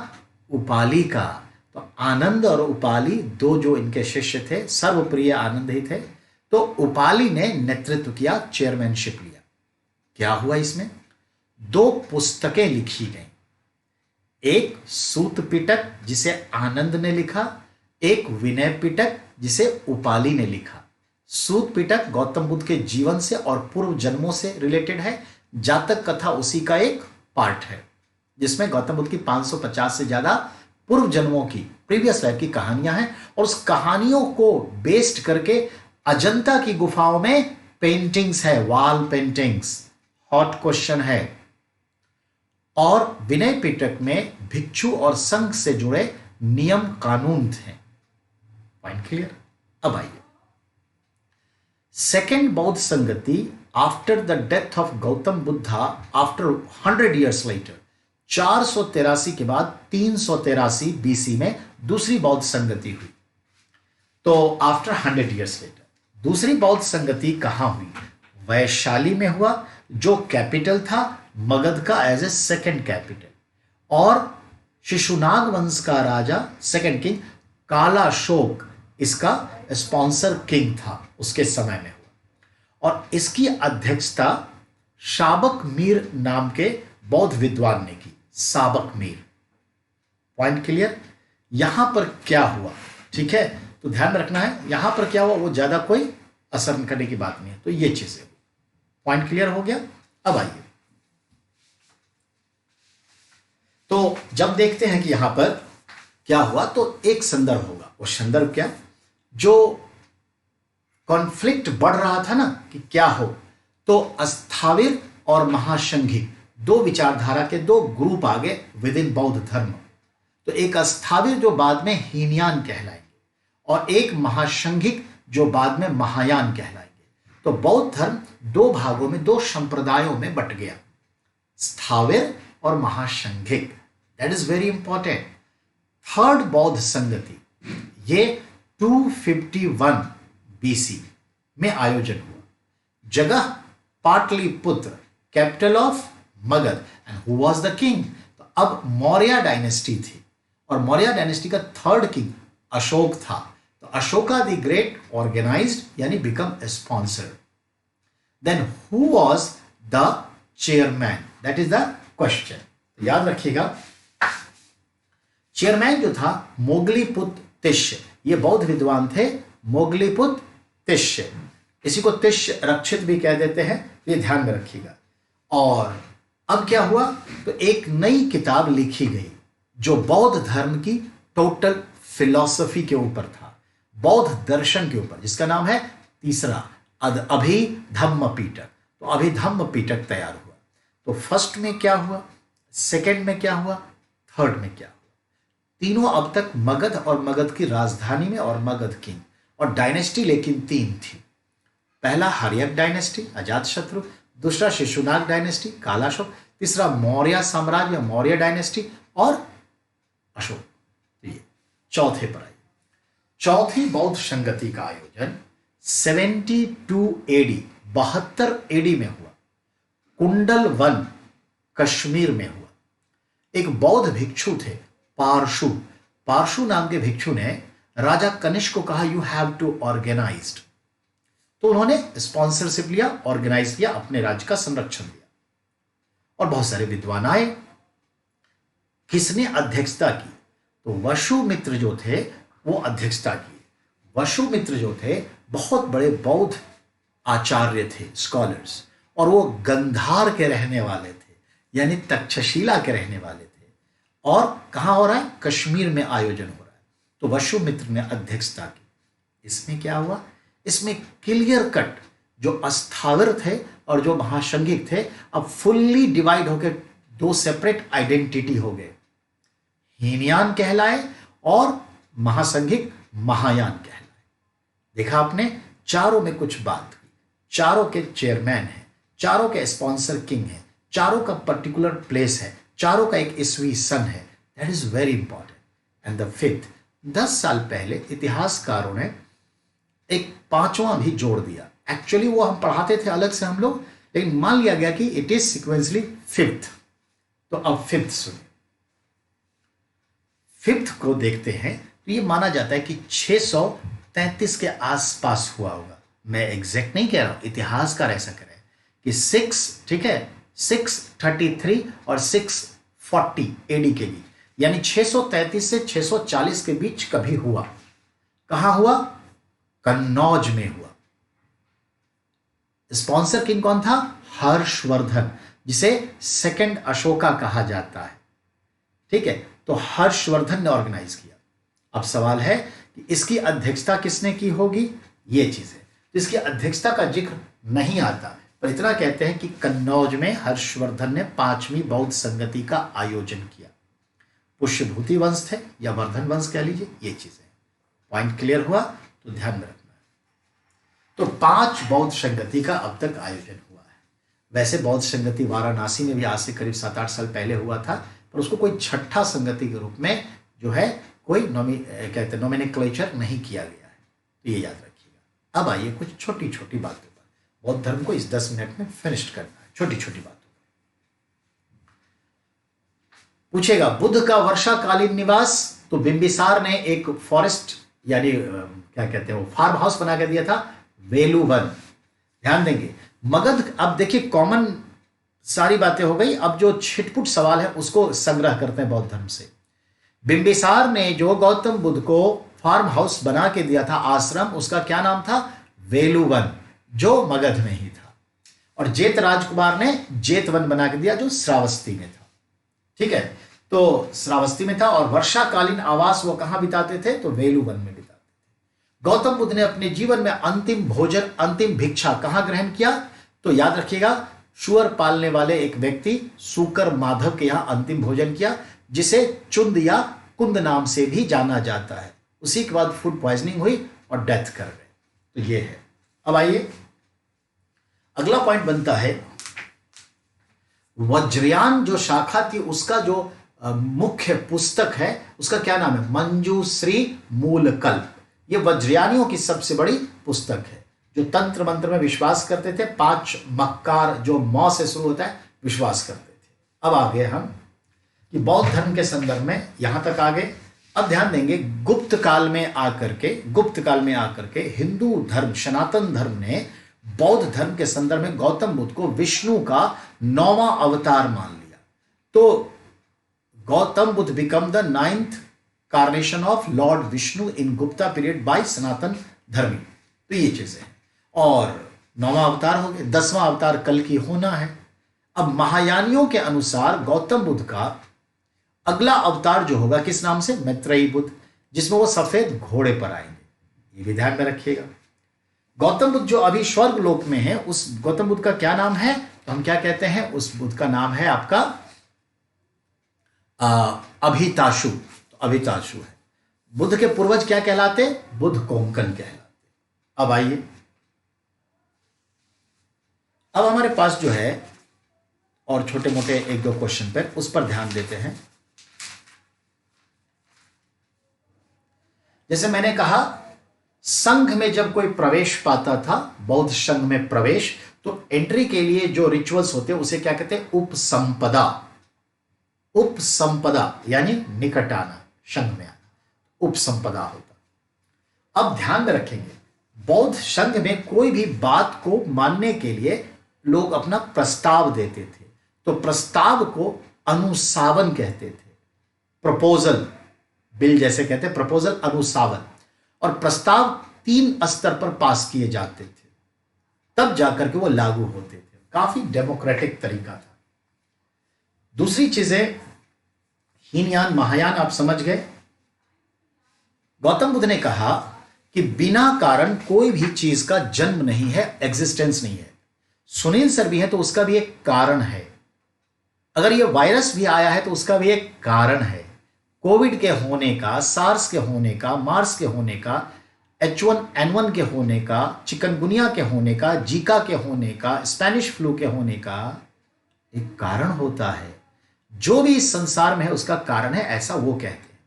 उपाली का। तो आनंद और उपाली दो जो इनके शिष्य थे, सर्वप्रिय आनंद ही थे। तो उपाली ने नेतृत्व किया, चेयरमैनशिप लिया। क्या हुआ इसमें, 2 पुस्तकें लिखी गई, एक सूत पिटक जिसे आनंद ने लिखा, एक विनय पिटक जिसे उपाली ने लिखा। सूत पिटक गौतम बुद्ध के जीवन से और पूर्व जन्मों से रिलेटेड है, जातक कथा उसी का एक पार्ट है, जिसमें गौतम बुद्ध की 550 से ज्यादा पूर्व जन्मों की, प्रीवियस लाइफ की कहानियां हैं, और उस कहानियों को बेस्ड करके अजंता की गुफाओं में पेंटिंग्स है, वॉल पेंटिंग्स, हॉट क्वेश्चन है। और विनय पिटक में भिक्षु और संघ से जुड़े नियम कानून थे। Point clear. अब आइए, सेकेंड बौद्ध संगति after the death of Gautam Buddha after 100 years later, 483 के बाद 383 बीसी में दूसरी बौद्ध संगति हुई। तो आफ्टर 100 years later दूसरी बौद्ध संगति कहां हुई, वैशाली में हुआ, जो कैपिटल था मगध का एज ए सेकेंड कैपिटल, और शिशुनाग वंश का राजा सेकेंड किंग कालाशोक इसका स्पॉन्सर किंग था, उसके समय में हुआ। और इसकी अध्यक्षता शाबक मीर नाम के बौद्ध विद्वान ने की, साबक मीर। Point clear. यहां पर क्या हुआ, ठीक है, तो ध्यान में रखना है, यहां पर क्या हुआ वो ज्यादा कोई असर करने की बात नहीं है। तो ये चीजें, पॉइंट क्लियर हो गया। अब आइए, तो जब देखते हैं कि यहां पर क्या हुआ, तो एक संदर्भ होगा। वो संदर्भ क्या, जो कॉन्फ्लिक्ट बढ़ रहा था ना कि क्या हो, तो अस्थाविर और महासंघिक दो विचारधारा के 2 ग्रुप आ गए विद इन बौद्ध धर्म। तो एक अस्थाविर जो बाद में हीनयान कहलाएंगे, और एक महासंघिक जो बाद में महायान कहलाएंगे। तो बौद्ध धर्म 2 भागों में, 2 संप्रदायों में बट गया, स्थाविर और Mahasanghik. That is very important. Third बौद्ध संगति ये 251 BC में आयोजन हुआ। जगह Pataliputra, capital of Magadh. And who was the king? तो अब मौर्य डायनेस्टी थी और मौर्य डायनेस्टी का थर्ड किंग अशोक था। तो अशोका द ग्रेट ऑर्गेनाइज्ड यानी become a sponsor. Then who was the chairman? That is the question. याद रखिएगा, चेयरमैन जो था मोगलीपुत्र तिष्य, ये बौद्ध विद्वान थे मोगलीपुत्र तिष्य। इसी को तिष्य रक्षित भी कह देते हैं, ये ध्यान में रखिएगा। और अब क्या हुआ? तो एक नई किताब लिखी गई जो बौद्ध धर्म की टोटल फिलॉसफी के ऊपर था, बौद्ध दर्शन के ऊपर, जिसका नाम है तीसरा अभिधम्म पिटक। तो अभिधम्म पिटक तैयार हुआ। तो फर्स्ट में क्या हुआ, सेकंड में क्या हुआ, थर्ड में क्या हुआ? तीनों अब तक मगध और मगध की राजधानी में और मगध किंग और डायनेस्टी लेकिन तीन थी। पहला हर्यक डायनेस्टी अजातशत्रु, दूसरा शिशुनाग डायनेस्टी कालाशोक, तीसरा मौर्य साम्राज्य मौर्य डायनेस्टी और अशोक। ये चौथे पर आई। चौथी बौद्ध संगति का आयोजन 72 एडी 72 एडी में हुआ, कुंडल वन कश्मीर में हुआ। एक बौद्ध भिक्षु थे पारशु। पारशु नाम के भिक्षु ने राजा कनिष्क को कहा यू हैव टू ऑर्गेनाइज्ड। तो उन्होंने स्पॉन्सरशिप लिया, ऑर्गेनाइज किया, अपने राज्य का संरक्षण दिया और बहुत सारे विद्वान आए। किसने अध्यक्षता की? तो वसुमित्र जो थे वो अध्यक्षता की। वसुमित्र जो थे बहुत बड़े बौद्ध आचार्य थे, स्कॉलर्स, और वो गंधार के रहने वाले थे, यानी तक्षशिला के रहने वाले थे। और कहां हो रहा है? कश्मीर में आयोजन हो रहा है। तो वसुमित्र ने अध्यक्षता की। इसमें क्या हुआ? इसमें क्लियर कट जो अस्थावर थे और जो महासंघिक थे अब फुल्ली डिवाइड होकर दो सेपरेट आइडेंटिटी हो गए। हीनयान कहलाए और महासंघिक महायान कहलाए। देखा आपने, चारों में कुछ बात हुई। चारों के चेयरमैन हैं, चारों के स्पॉन्सर किंग हैं, चारों का पर्टिकुलर प्लेस है, चारों का एक ईस्वी सन है। That is very important. And the fifth, 10 साल पहले इतिहासकारों ने एक पांचवां भी जोड़ दिया। एक्चुअली वो हम पढ़ाते थे अलग से हम लोग, लेकिन मान लिया गया कि इट इज सिक्वेंसली फिफ्थ। तो अब फिफ्थ सुनिए। फिफ्थ को देखते हैं तो ये माना जाता है कि 633 के आसपास हुआ होगा। मैं एग्जैक्ट नहीं कह रहा हूं, इतिहासकार ऐसा कह रहे हैं कि 6, ठीक है, 633 और 640 एडी के बीच, यानी 633 से 640 के बीच कभी हुआ। कहां हुआ? कन्नौज में हुआ। स्पॉन्सर किंग कौन था? हर्षवर्धन, जिसे सेकंड अशोका कहा जाता है। ठीक है, तो हर्षवर्धन ने ऑर्गेनाइज किया। अब सवाल है कि इसकी अध्यक्षता किसने की होगी? ये चीज है, तो इसकी अध्यक्षता का जिक्र नहीं आता, पर इतना कहते हैं कि कन्नौज में हर्षवर्धन ने 5वीं बौद्ध संगति का आयोजन किया। पुष्यभूति वंश थे या वर्धन वंश कह लीजिए, ये चीजें। पॉइंट क्लियर हुआ? तो ध्यान में रखना है। तो 5 बौद्ध संगति का अब तक आयोजन हुआ है। वैसे बौद्ध संगति वाराणसी में भी आज से करीब 7-8 साल पहले हुआ था, पर उसको कोई छठा संगति के रूप में जो है कोई नोमेनक्लेचर नहीं किया गया है। तो ये याद रखिएगा। अब आइए कुछ छोटी छोटी बातों पर, बौद्ध धर्म को इस 10 मिनट में फिनिश करना है, छोटी छोटी बातों पर। पूछेगा बुद्ध का वर्षाकालीन निवास, तो बिंबिसार ने एक फॉरेस्ट यानी क्या कहते हैं वो फार्म हाउस बना के दिया था, वेलुवन। ध्यान देंगे। मगध, अब देखिए कॉमन सारी बातें हो गई, अब जो छिटपुट सवाल है उसको संग्रह करते हैं बौद्ध धर्म से। बिंबिसार ने जो गौतम बुद्ध को फार्म हाउस बना के दिया था, आश्रम, उसका क्या नाम था? वेलुवन, जो मगध में ही था। और जेत राजकुमार ने जेतवन बना के दिया, जो श्रावस्ती में था। ठीक है, तो श्रावस्ती में था। और वर्षाकालीन आवास वो कहां बिताते थे? तो वेलुवन में बिताते थे। गौतम बुद्ध ने अपने जीवन में अंतिम भोजन, अंतिम भिक्षा कहां ग्रहण किया? तो याद रखिएगा, सुअर पालने वाले एक व्यक्ति सूकर माधव के यहां अंतिम भोजन किया, जिसे चुंद या कुंद नाम से भी जाना जाता है। उसी के बाद फूड पॉइजनिंग हुई और डेथ कर गए। तो ये है। अब आइए अगला पॉइंट बनता है, वज्रयान जो शाखा थी उसका जो मुख्य पुस्तक है उसका क्या नाम है? मंजूश्री मूलकल्प। ये वज्रयानियों की सबसे बड़ी पुस्तक है, जो तंत्र मंत्र में विश्वास करते थे, 5 मक्कार जो मौ से शुरू होता है विश्वास करते थे। अब आगे हम कि बौद्ध धर्म के संदर्भ में यहां तक आगे। अब ध्यान देंगे गुप्त काल में आकर के हिंदू धर्म, सनातन धर्म ने बौद्ध धर्म के संदर्भ में गौतम बुद्ध को विष्णु का 9वां अवतार मान लिया। तो Gautam Buddha become the 9th incarnation of lord Vishnu in Gupta period by Sanatan Dharmi. तो ये चीजें हैं। और 9वां अवतार हो गया, 10वां अवतार कल की होना है। अब महायानियों के अनुसार गौतम बुद्ध का अगला अवतार जो होगा किस नाम से? मैत्रेयी बुद्ध, जिसमें वो सफेद घोड़े पर आएंगे। ये भी ध्यान में रखिएगा। गौतम बुद्ध जो अभी स्वर्ग लोक में है, उस गौतम बुद्ध का क्या नाम है? तो हम क्या कहते हैं? उस बुद्ध का नाम है आपका अभिताशु। तो अभिताशु है। बुद्ध के पूर्वज क्या कहलाते? बुद्ध कोंकण कहलाते। अब आइए, अब हमारे पास जो है और छोटे मोटे 1-2 क्वेश्चन पर उस पर ध्यान देते हैं। जैसे मैंने कहा, संघ में जब कोई प्रवेश पाता था, बौद्ध संघ में प्रवेश, तो एंट्री के लिए जो रिचुअल्स होते हैं उसे क्या कहते हैं? उपसंपदा। उपसंपदा यानी निकट आना, संघ में आना, उपसंपदा होता। अब ध्यान में रखेंगे, बौद्ध संघ में कोई भी बात को मानने के लिए लोग अपना प्रस्ताव देते थे। तो प्रस्ताव को अनुसावन कहते थे। प्रपोजल, बिल जैसे कहते हैं, प्रपोजल, अनुसावन। और प्रस्ताव 3 स्तर पर पास किए जाते थे, तब जाकर के वो लागू होते थे। काफी डेमोक्रेटिक तरीका था। दूसरी चीजें, हीनयान महायान आप समझ गए। गौतम बुद्ध ने कहा कि बिना कारण कोई भी चीज का जन्म नहीं है, एग्जिस्टेंस नहीं है। सुनील सर भी है तो उसका भी एक कारण है। अगर ये वायरस भी आया है तो उसका भी एक कारण है। कोविड के होने का, सार्स के होने का, मार्स के होने का, H1N1 के होने का, चिकनगुनिया के होने का, जीका के होने का, स्पेनिश फ्लू के होने का एक कारण होता है। जो भी इस संसार में है उसका कारण है, ऐसा वो कहते हैं।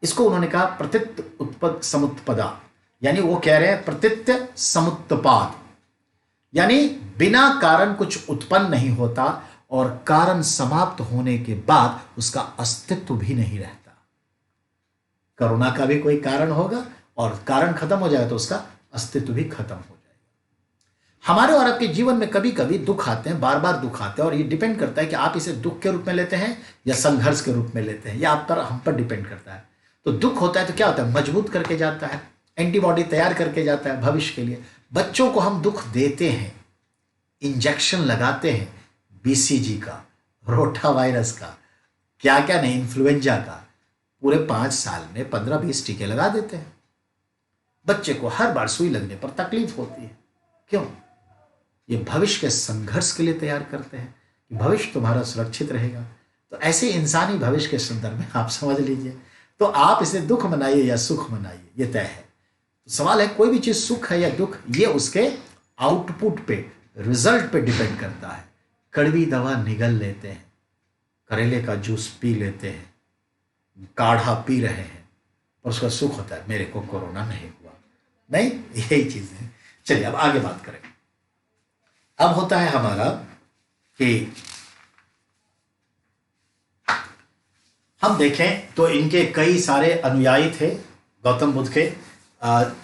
इसको उन्होंने कहा प्रतीत्य उत्पद समुत्पदा, यानी वो कह रहे हैं प्रतीत्य समुत्पाद, यानी बिना कारण कुछ उत्पन्न नहीं होता और कारण समाप्त होने के बाद उसका अस्तित्व भी नहीं रहता। कोरोना का भी कोई कारण होगा और कारण खत्म हो जाएगा तो उसका अस्तित्व भी खत्म हो जाएगा। हमारे और आपके जीवन में कभी कभी दुख आते हैं, बार बार दुख आते हैं, और ये डिपेंड करता है कि आप इसे दुख के रूप में लेते हैं या संघर्ष के रूप में लेते हैं, या आप पर, हम पर डिपेंड करता है। तो दुख होता है तो क्या होता है? मजबूत करके जाता है, एंटीबॉडी तैयार करके जाता है भविष्य के लिए। बच्चों को हम दुख देते हैं, इंजेक्शन लगाते हैं, BCG का, रोटा वायरस का, क्या क्या नहीं, इन्फ्लुएंजा का, पूरे 5 साल में 15-20 टीके लगा देते हैं। बच्चे को हर बार सुई लगने पर तकलीफ होती है। क्यों? ये भविष्य के संघर्ष के लिए तैयार करते हैं कि भविष्य तुम्हारा सुरक्षित रहेगा। तो ऐसे इंसानी भविष्य के संदर्भ में आप समझ लीजिए। तो आप इसे दुख मनाइए या सुख मनाइए, ये तय है। तो सवाल है, कोई भी चीज सुख है या दुख, ये उसके आउटपुट पे, रिजल्ट पे डिपेंड करता है। कड़वी दवा निगल लेते हैं, करेले का जूस पी लेते हैं, काढ़ा पी रहे हैं, और उसका सुख होता है मेरे को कोरोना नहीं हुआ। नहीं, यही चीज है। चलिए अब आगे बात करें। अब होता है हमारा कि हम देखें तो इनके कई सारे अनुयायी थे गौतम बुद्ध के।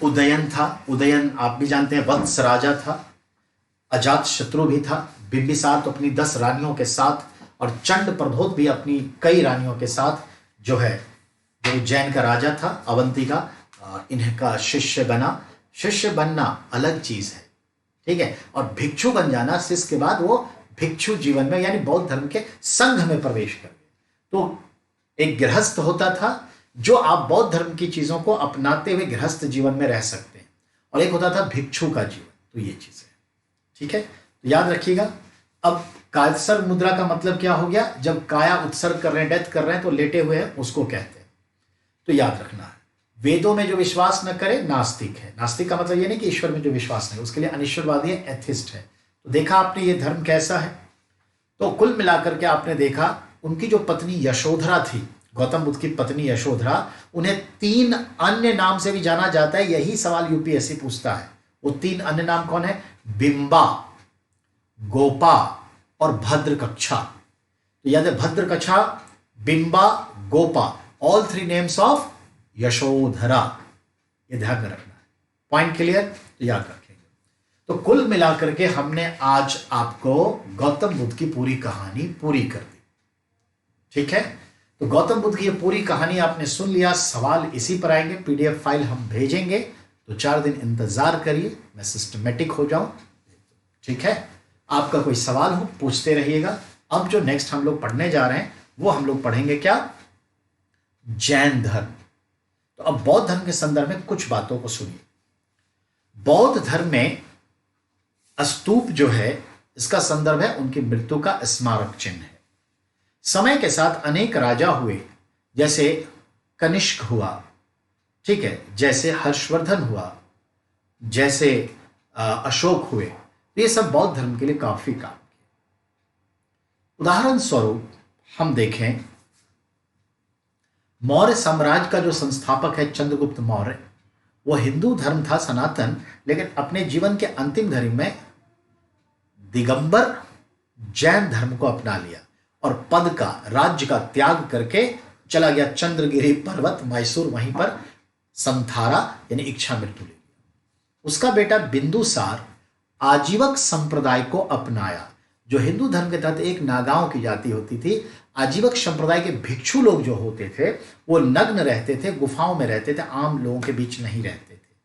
उदयन था, उदयन आप भी जानते हैं वत्स राजा था। अजात शत्रु भी था। बिंबिसार तो अपनी 10 रानियों के साथ, और चंड प्रद्योत भी अपनी कई रानियों के साथ जो है, जो जैन का राजा था, अवंती का, इनका शिष्य बना। शिष्य बनना अलग चीज है, ठीक है, और भिक्षु बन जाना, शिष्य के बाद वो भिक्षु जीवन में यानी बौद्ध धर्म के संघ में प्रवेश कर गए। तो एक गृहस्थ होता था जो आप बौद्ध धर्म की चीजों को अपनाते हुए गृहस्थ जीवन में रह सकते हैं, और एक होता था भिक्षु का जीवन। तो ये चीज है, ठीक है, तो याद रखिएगा। अब कायत्सर्ग मुद्रा का मतलब क्या हो गया? जब काया उत्सर्ग कर रहे हैं, डेथ कर रहे हैं, तो लेटे हुए हैं, उसको कहते हैं। तो याद रखना है, वेदों में जो विश्वास न करे नास्तिक है। नास्तिक का मतलब ये नहीं कि ईश्वर में जो विश्वास नहीं, उसके लिए अनिश्वरवादी है, एथिस्ट है। तो देखा आपने ये धर्म कैसा है। तो कुल मिलाकर के आपने देखा, उनकी जो पत्नी यशोधरा थी गौतम बुद्ध की पत्नी यशोधरा, उन्हें 3 अन्य नाम से भी जाना जाता है। यही सवाल यूपीएससी पूछता है। वो 3 अन्य नाम कौन है? बिंबा, गोपा और भद्रकक्षा। तो याद है, Bhadrakaksha, Bimba, Gopa, all 3 names of Yashodhara. ये ध्यान में रखना है। Point clear? तो याद रखेंगे। तो कुल मिलाकर के हमने आज आपको गौतम बुद्ध की पूरी कहानी पूरी कर दी। ठीक है, तो गौतम बुद्ध की ये पूरी कहानी आपने सुन लिया। सवाल इसी पर आएंगे, पीडीएफ फाइल हम भेजेंगे, तो 4 दिन इंतजार करिए, मैं सिस्टमेटिक हो जाऊं। ठीक है, आपका कोई सवाल हो पूछते रहिएगा। अब जो नेक्स्ट हम लोग पढ़ने जा रहे हैं वो हम लोग पढ़ेंगे क्या? जैन धर्म। तो अब बौद्ध धर्म के संदर्भ में कुछ बातों को सुनिए। बौद्ध धर्म में स्तूप जो है, इसका संदर्भ है उनकी मृत्यु का स्मारक चिन्ह है। समय के साथ अनेक राजा हुए, जैसे कनिष्क हुआ, ठीक है, जैसे हर्षवर्धन हुआ, जैसे अशोक हुए, तो ये सब बौद्ध धर्म के लिए काफी काम किए। उदाहरण स्वरूप हम देखें, मौर्य साम्राज्य का जो संस्थापक है चंद्रगुप्त मौर्य, वो हिंदू धर्म था सनातन, लेकिन अपने जीवन के अंतिम घड़ी में दिगंबर जैन धर्म को अपना लिया और पद का, राज्य का त्याग करके चला गया चंद्रगिरी पर्वत, मैसूर, वहीं पर संथारा यानी इच्छा मृत्यु ले लिया। उसका बेटा बिंदुसार आजीवक संप्रदाय को अपनाया। जो हिंदू धर्म के तहत एक नागाओं की जाति होती थी, आजीवक संप्रदाय के भिक्षु लोग जो होते थे वो नग्न रहते थे, गुफाओं में रहते थे, आम लोगों के बीच नहीं रहते थे,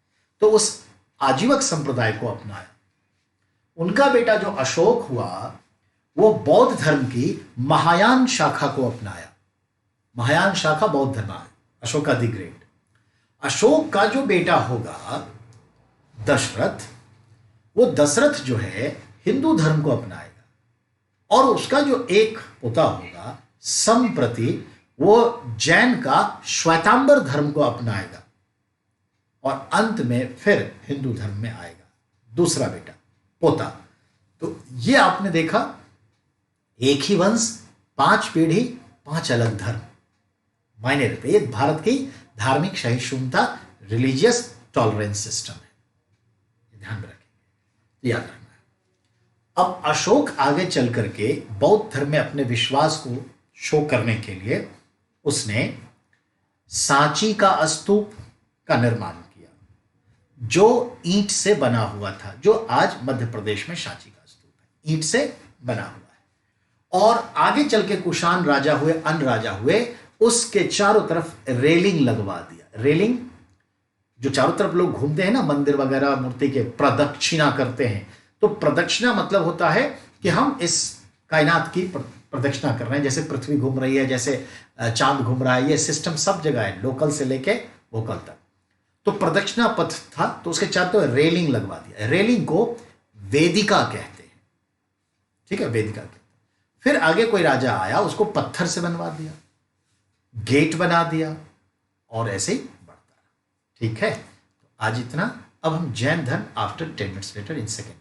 तो उस आजीवक संप्रदाय को अपनाया। उनका बेटा जो अशोक हुआ, वो बौद्ध धर्म की महायान शाखा को अपनाया। महायान शाखा बौद्ध धर्म है, अशोका द ग्रेट। अशोक का जो बेटा होगा दशरथ, वो दशरथ जो है हिंदू धर्म को अपनाएगा, और उसका जो एक पोता होगा संप्रति, वो जैन का श्वेतांबर धर्म को अपनाएगा और अंत में फिर हिंदू धर्म में आएगा दूसरा बेटा, पोता। तो ये आपने देखा, एक ही वंश, 5 पीढ़ी, 5 अलग धर्म। मायने रखते, ये भारत की धार्मिक सहिष्णुता, रिलीजियस टॉलरेंस सिस्टम है, ध्यान में रखेंगे, याद रखना है। अब अशोक आगे चल करके बौद्ध धर्म में अपने विश्वास को शो करने के लिए उसने सांची का स्तूप का निर्माण किया, जो ईंट से बना हुआ था, जो आज मध्य प्रदेश में सांची का स्तूप है, ईंट से बना हुआ है। और आगे चल के कुषाण राजा हुए, अन्य राजा हुए, उसके चारों तरफ रेलिंग लगवा दिया। रेलिंग जो चारों तरफ लोग घूमते हैं ना, मंदिर वगैरह मूर्ति के, प्रदक्षिणा करते हैं, तो प्रदक्षिणा मतलब होता है कि हम इस कायनात की प्रदक्षिणा कर रहे हैं, जैसे पृथ्वी घूम रही है, जैसे चांद घूम रहा है। ये सिस्टम सब जगह है, लोकल से लेके वोकल तक। तो प्रदक्षिणा पथ था, तो उसके चारों तरफ रेलिंग लगवा दिया। रेलिंग को वेदिका कहते हैं, ठीक है, वेदिका कहते हैं। फिर आगे कोई राजा आया, उसको पत्थर से बनवा दिया, गेट बना दिया, और ऐसे ही बढ़ता रहा। ठीक है, तो आज इतना। अब हम जैन धर्म after 10 minutes later in second